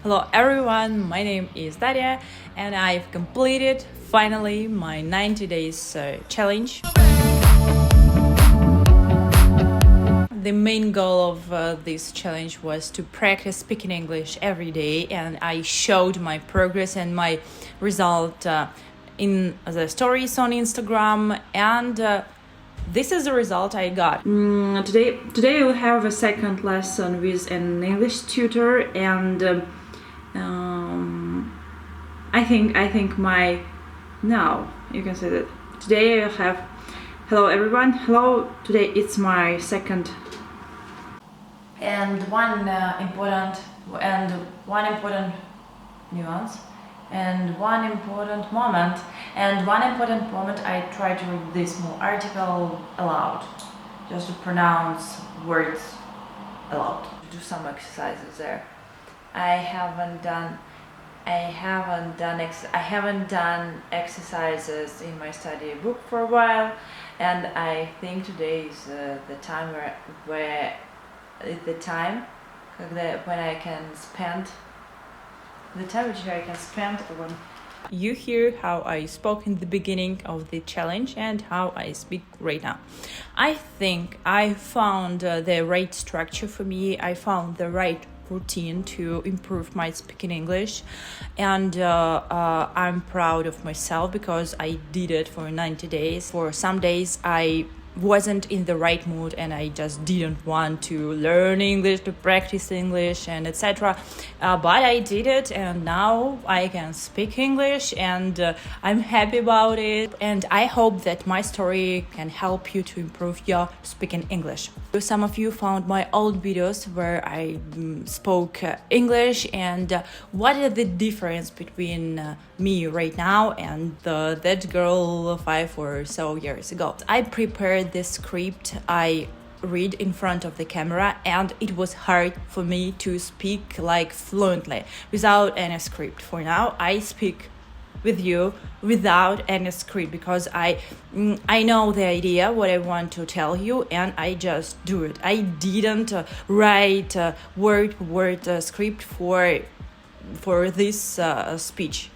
Hello everyone, my name is Daria and I've completed finally my 90 days challenge. The main goal of this challenge was to practice speaking English every day, and I showed my progress and my result in the stories on Instagram, and this is the result I got. Today we'll have a second lesson with an English tutor, and I think my now you can say that today I'll have hello everyone. Hello, today it's my second. And one important nuance and one important moment I try to read this small article aloud, just to pronounce words aloud. Do some exercises there. I haven't done exercises in my study book for a while, and I think today is the time when I can spend when you hear how I spoke in the beginning of the challenge and how I speak right now. I think I found the right structure for me. I found the right routine to improve my speaking English, and I'm proud of myself because I did it for 90 days. For some days I wasn't in the right mood and I just didn't want to learn English, to practice English, and etc. But I did it, and now I can speak English, and I'm happy about it. And I hope that my story can help you to improve your speaking English. Some of you found my old videos where I spoke English, and what is the difference between me right now and that girl 5 or so years ago. I prepared this script, I read in front of the camera, and it was hard for me to speak like fluently without any script. For now I speak with you without any script because I know the idea what I want to tell you, and I just do it. I didn't write word script for this speech.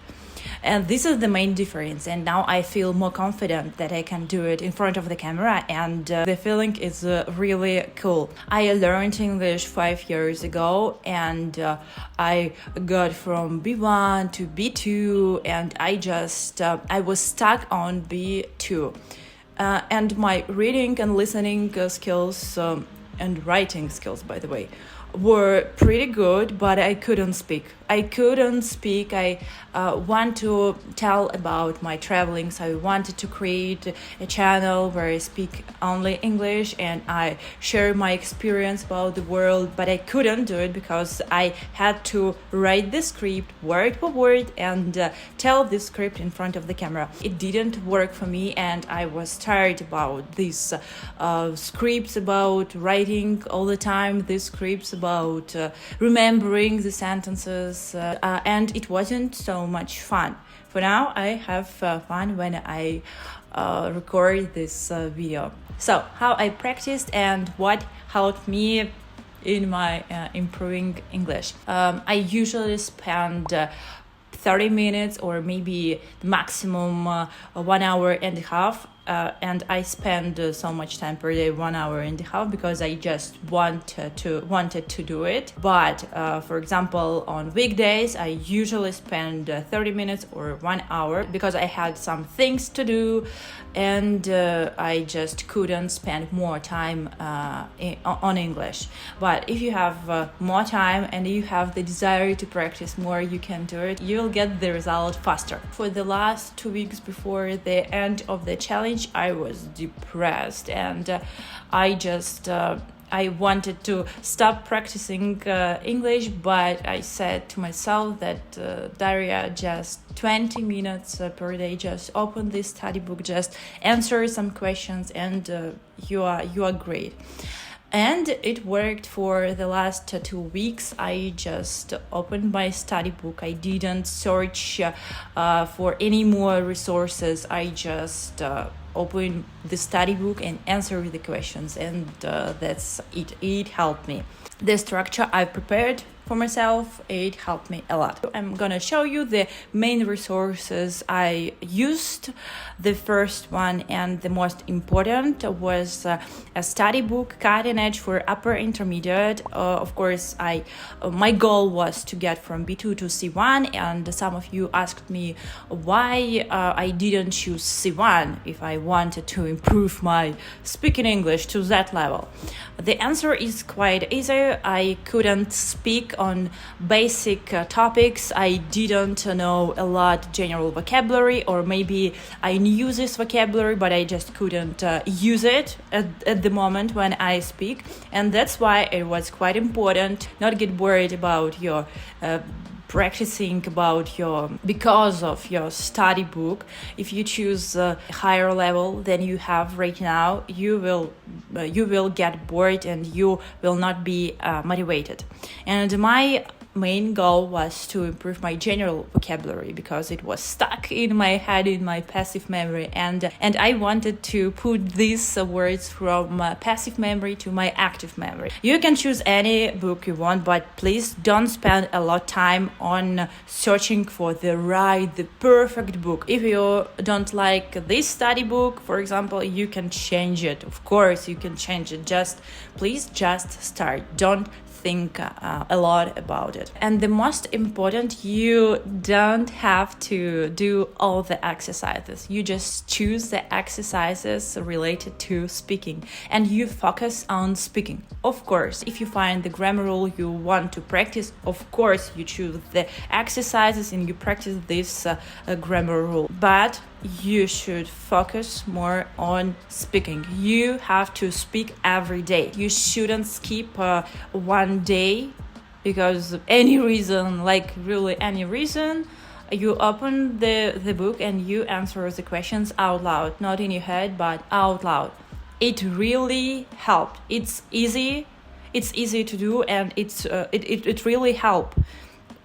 And this is the main difference, and now I feel more confident that I can do it in front of the camera, and the feeling is really cool. I learned English 5 years ago, and I got from B1 to B2, and I was stuck on B2. And my reading and listening skills and writing skills, by the way, were pretty good, but I couldn't speak. I want to tell about my travelings. I wanted to create a channel where I speak only English and I share my experience about the world, but I couldn't do it because I had to write the script word for word and tell this script in front of the camera. It didn't work for me, and I was tired about these scripts about writing all the time, these scripts about remembering the sentences, and it wasn't so much fun. For now, I have fun when I record this video. So, how I practiced and what helped me in my improving English. I usually spend 30 minutes or maybe maximum 1 hour and a half, and I spend so much time per day, 1 hour and a half, because I just wanted to do it. But for example, on weekdays I usually spend 30 minutes or 1 hour because I had some things to do, and I just couldn't spend more time on English. But if you have more time and you have the desire to practice more, you can do it. You'll get the result faster. For the last 2 weeks before the end of the challenge, I was depressed, and I wanted to stop practicing English, but I said to myself that Daria, just 20 minutes per day, just open this study book, just answer some questions, and you are great. And it worked for the last 2 weeks. I just opened my study book. I didn't search for any more resources. I just opened the study book and answered the questions, and that's it. It helped me. The structure I prepared for myself, it helped me a lot. I'm gonna show you the main resources I used. The first one and the most important was a study book, Cutting Edge for Upper Intermediate. Of course, my goal was to get from B2 to C1, and some of you asked me why I didn't choose C1 if I wanted to improve my speaking English to that level. The answer is quite easy. I couldn't speak on basic topics. I didn't know a lot general vocabulary, or maybe I knew this vocabulary but I just couldn't use it at the moment when I speak. And that's why it was quite important not get worried about your practicing because of your study book. If you choose a higher level than you have right now, you will get bored and you will not be motivated. And my main goal was to improve my general vocabulary because it was stuck in my head, in my passive memory, and I wanted to put these words from passive memory to my active memory. You can choose any book you want, but please don't spend a lot of time on searching for the perfect book. If you don't like this study book, for example, you can change it. Of course, you can change it. Please just start. Don't think a lot about it. And the most important, you don't have to do all the exercises. You just choose the exercises related to speaking and you focus on speaking. Of course, if you find the grammar rule you want to practice, of course you choose the exercises and you practice this grammar rule. But you should focus more on speaking. You have to speak every day. You shouldn't skip one day because of any reason, like really any reason. You open the book and you answer the questions out loud, not in your head, but out loud. It really helped. It's easy to do, and it really helped.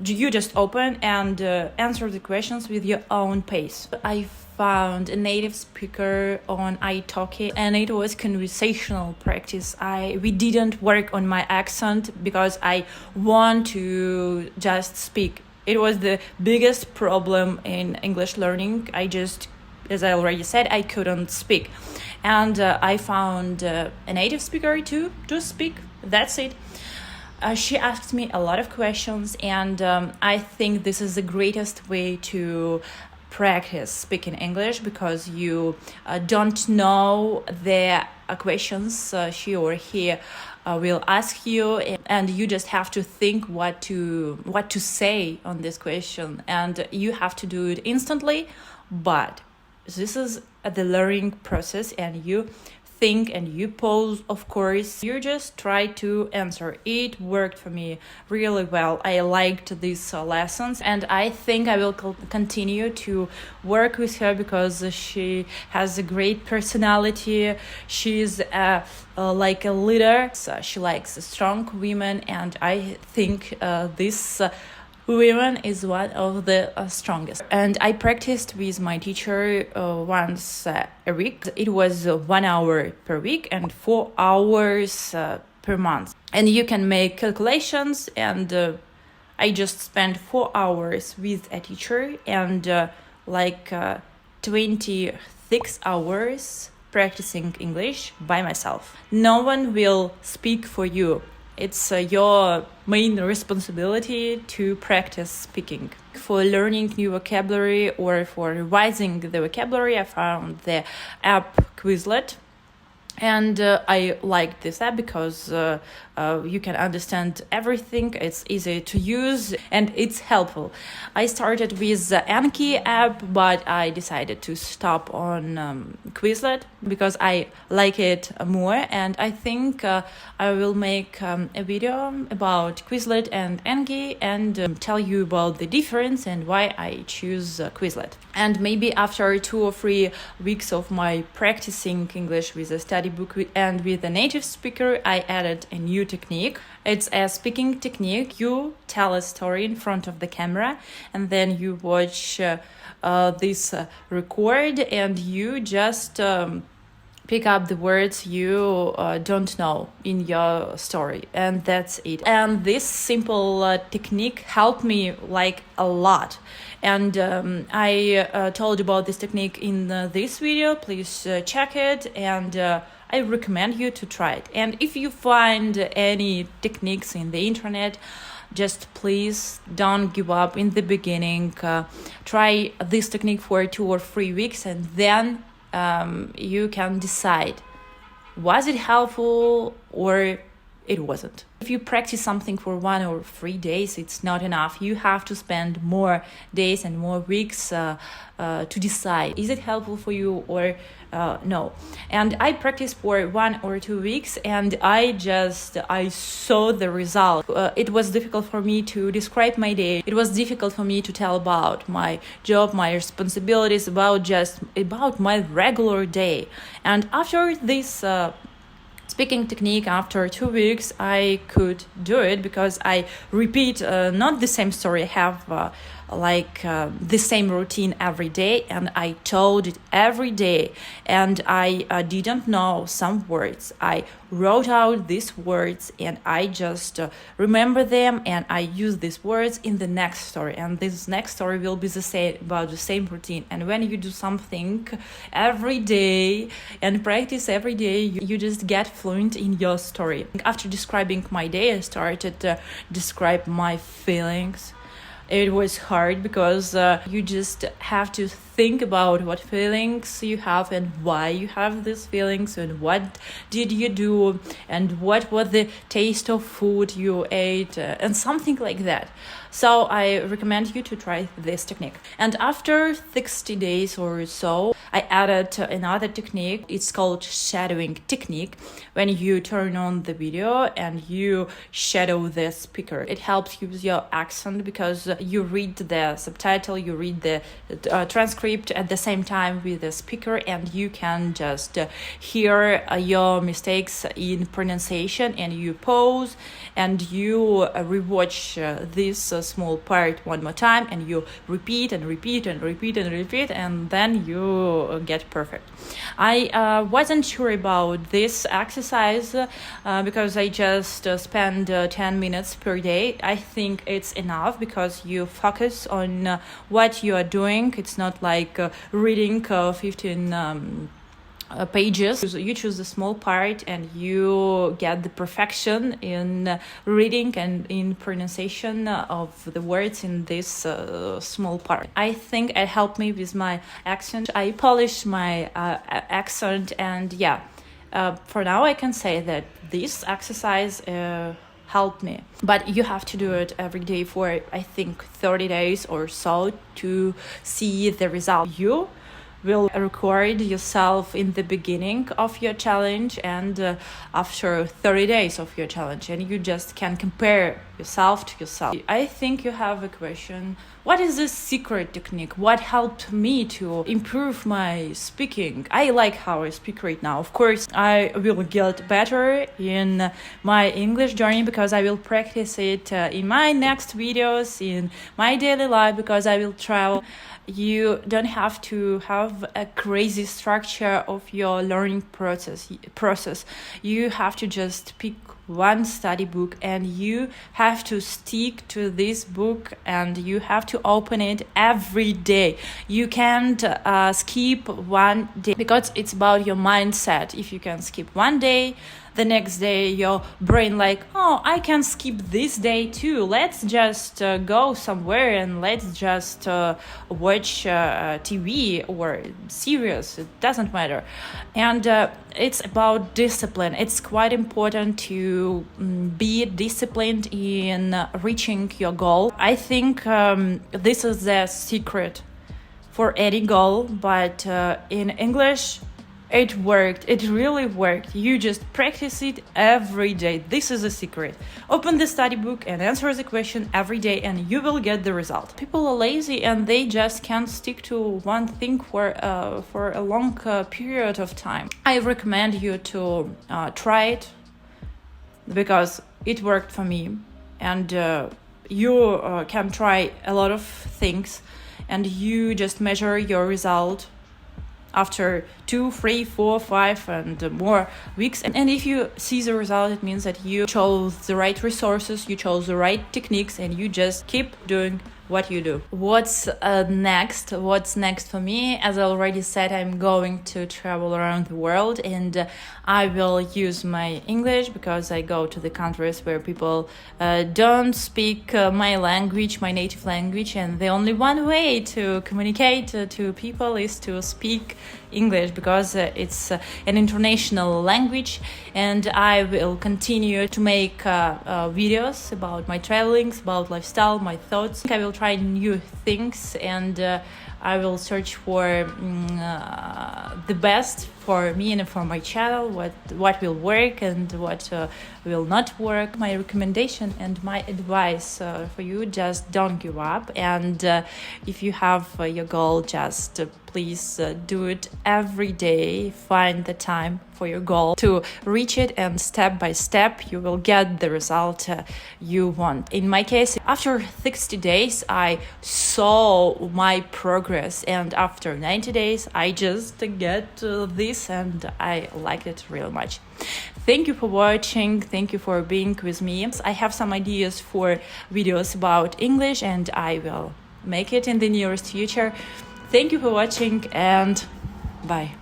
You just open and answer the questions with your own pace. I found a native speaker on italki and it was conversational practice. We didn't work on my accent because I want to just speak. It was the biggest problem in English learning. As I already said, I couldn't speak. And I found a native speaker to speak. That's it. She asked me a lot of questions, and I think this is the greatest way to practice speaking English because you don't know the questions she or he will ask you, and you just have to think what to say on this question, and you have to do it instantly. But this is the learning process, and you think and you pause. Of course, you just try to answer. It worked for me really well. I liked these lessons, and I think I will continue to work with her because she has a great personality. She's like a leader. So she likes strong women, and I think this women is one of the strongest. And I practiced with my teacher once a week. It was 1 hour per week and 4 hours per month. And you can make calculations, and I just spent 4 hours with a teacher and 26 hours practicing English by myself. No one will speak for you. It's your main responsibility to practice speaking. For learning new vocabulary or for revising the vocabulary, I found the app Quizlet. And I like this app because you can understand everything. It's easy to use and it's helpful. I started with the Anki app, but I decided to stop on Quizlet because I like it more. And I think I will make a video about Quizlet and Anki and tell you about the difference and why I choose Quizlet. And maybe after 2 or 3 weeks of my practicing English with a study book and with a native speaker, I added a new technique. It's a speaking technique. You tell a story in front of the camera and then you watch this record and you just pick up the words you don't know in your story, and that's it. And this simple technique helped me like a lot. And I told about this technique in this video. Please check it, and I recommend you to try it. And if you find any techniques in the internet, just please don't give up in the beginning. Try this technique for 2 or 3 weeks, and then you can decide, was it helpful or it wasn't. If you practice something for 1 or 3 days, it's not enough. You have to spend more days and more weeks to decide, is it helpful for you or no. And I practiced for 1 or 2 weeks, and I saw the result. It was difficult for me to describe my day. It was difficult for me to tell about my job, my responsibilities, about my regular day. And after this speaking technique, after 2 weeks, I could do it, because I repeat not the same story. I have the same routine every day, and I told it every day. And I didn't know some words. I wrote out these words, and I just remember them, and I use these words in the next story. And this next story will be about the same routine. And when you do something every day and practice every day, you just get fluent in your story. After describing my day, I started to describe my feelings. It was hard, because you just have to think about what feelings you have and why you have these feelings, and what did you do, and what was the taste of food you ate, and something like that. So I recommend you to try this technique. And after 60 days or so, I added another technique. It's called shadowing technique. When you turn on the video and you shadow the speaker, it helps you with your accent, because you read the subtitle, you read the transcript at the same time with the speaker, and you can just hear your mistakes in pronunciation, and you pause and you rewatch this small part one more time, and you repeat and repeat and repeat and repeat, and then you get perfect. I wasn't sure about this exercise because I just spend 10 minutes per day. I think it's enough, because you focus on what you are doing. It's not like reading 15 pages. You choose a small part, and you get the perfection in reading and in pronunciation of the words in this small part. I think it helped me with my accent. I polished my accent, and for now I can say that this exercise helped me. But you have to do it every day for, I think, 30 days or so to see the result. You will record yourself in the beginning of your challenge and after 30 days of your challenge, and you just can compare yourself to yourself. I think you have a question: what is the secret technique? What helped me to improve my speaking? I like how I speak right now. Of course, I will get better in my English journey, because I will practice it in my next videos, in my daily life, because I will travel. You don't have to have a crazy structure of your learning process. You have to just pick one study book, and you have to stick to this book, and you have to open it every day. You can't skip one day, because it's about your mindset. If you can skip one day, the next day your brain like, oh, I can skip this day too. Let's just go somewhere and let's just watch TV or series. It doesn't matter. And it's about discipline. It's quite important to be disciplined in reaching your goal. I think this is the secret for any goal, but in English, it worked. It really worked. You just practice it every day. This is a secret. Open the study book and answer the question every day, and you will get the result. People are lazy and they just can't stick to one thing for a long period of time. I recommend you to try it, because it worked for me, and you can try a lot of things, and you just measure your result after 2, 3, 4, 5 and more weeks. And if you see the result, it means that you chose the right resources, you chose the right techniques, and you just keep doing what you do. What's next? What's next for me? As I already said, I'm going to travel around the world, and I will use my English because I go to the countries where people don't speak my language, my native language, and the only one way to communicate to people is to speak English, because it's an international language. And I will continue to make videos about my travelings, about lifestyle, my thoughts. I will try new things, and I will search for the best for me and for my channel, what will work and what will not work. My recommendation and my advice for you: just don't give up, and if you have your goal, just please do it every day. Find the time for your goal to reach it, and step by step you will get the result you want. In my case, after 60 days I saw my progress, and after 90 days I just get this, and I liked it really much. Thank you for watching. Thank you for being with me. I have some ideas for videos about English, and I will make it in the nearest future. Thank you for watching, and bye.